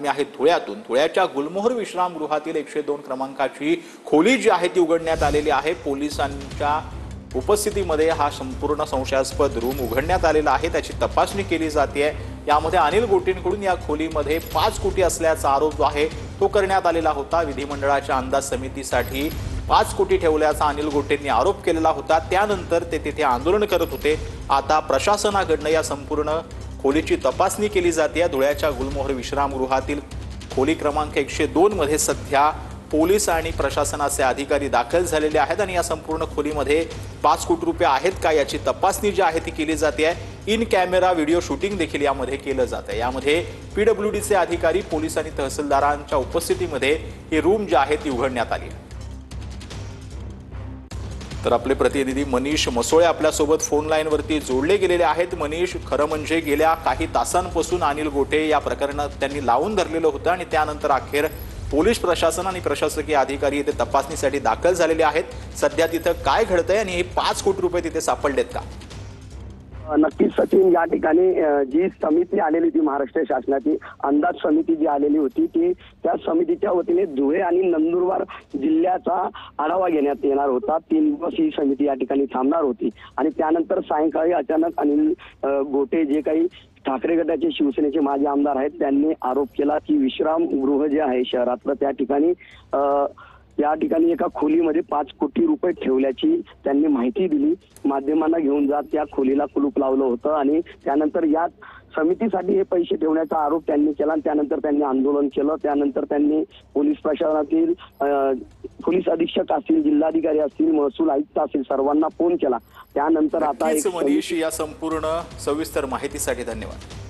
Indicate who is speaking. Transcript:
Speaker 1: बातमी आहे धुळ्यातून। धुळ्याच्या गुलमोहर विश्रामगृहातील 102 क्रमांकाची खोली जी आहे ती उघडण्यात आलेली आहे। पोलिसांच्या उपस्थितीमध्ये हा संपूर्ण संशयास्पद रूम उघडण्यात आलेला आहे, त्याची तपासणी केली जाते। यामध्ये अनिल गोटेंकडून या खोलीमध्ये 5 कोटी असल्याचा आरोप जो आहे तो करण्यात आलेला होता। विधिमंडळाच्या अंदाज समितीसाठी 5 कोटी ठेवल्याचा अनिल गोटेंनी आरोप केलेला होता। त्यानंतर ते तिथे आंदोलन करत होते। आता प्रशासनाकडून या संपूर्ण खोलीची तपासणी केली जाते। धुळ्याच्या गुलमोहर विश्रामगृहातील खोली क्रमांक 102 मध्ये सध्या पोलीस आणि प्रशासनाचे अधिकारी दाखल झालेले आहेत आणि या संपूर्ण खोलीमध्ये 5 कोटी रुपये आहेत का याची तपासणी जी आहे ती केली जाते। इन कॅमेरा व्हिडिओ शूटिंग देखील यामध्ये केलं जातं। यामध्ये पीडब्ल्यूडीचे अधिकारी, पोलीस आणि तहसीलदारांच्या उपस्थितीमध्ये ही रूम जी आहे ती उघडण्यात आली। तर आपले प्रतिनिधी मनीष मसोळे आपल्यासोबत फोन लाईनवरती जोडले गेलेले आहेत। मनीष, खरं म्हणजे गेल्या काही तासांपासून अनिल गोटे या प्रकरणात त्यांनी लावून धरलेलं होतं आणि त्यानंतर अखेर पोलीस प्रशासन आणि प्रशासकीय अधिकारी इथे तपासणीसाठी दाखल झालेले आहेत। सध्या तिथं काय घडतंय आणि हे 5 कोटी रुपये तिथे सापडलेत का?
Speaker 2: नक्कीच सचिन, या ठिकाणी जी समिती आलेली होती, महाराष्ट्र शासनाची अंदाज समिती जी आलेली होती ती त्या समितीच्या वतीने धुळे आणि नंदुरबार जिल्ह्याचा आढावा घेण्यात येणार होता। 3 दिवस ही समिती या ठिकाणी थांबणार होती आणि त्यानंतर सायंकाळी अचानक अनिल गोटे जे काही ठाकरे गटाचे शिवसेनेचे माजी आमदार आहेत त्यांनी आरोप केला की विश्रामगृह जे आहे शहरातलं त्या ठिकाणी एका खोलीमध्ये 5 कोटी रुपये ठेवल्याची त्यांनी माहिती दिली। माध्यमांना घेऊन जात त्या खोलीला कुलूप लावलं होतं आणि त्यानंतर या समितीसाठी हे पैसे ठेवण्याचा आरोप त्यांनी केला आणि त्यानंतर त्यांनी आंदोलन केलं। त्यानंतर त्यांनी पोलीस प्रशासनातील पोलीस अधीक्षक असतील, जिल्हाधिकारी असतील, महसूल आयुक्त असतील सर्वांना फोन केला। त्यानंतर आता
Speaker 1: मनीष, या संपूर्ण सविस्तर माहितीसाठी धन्यवाद।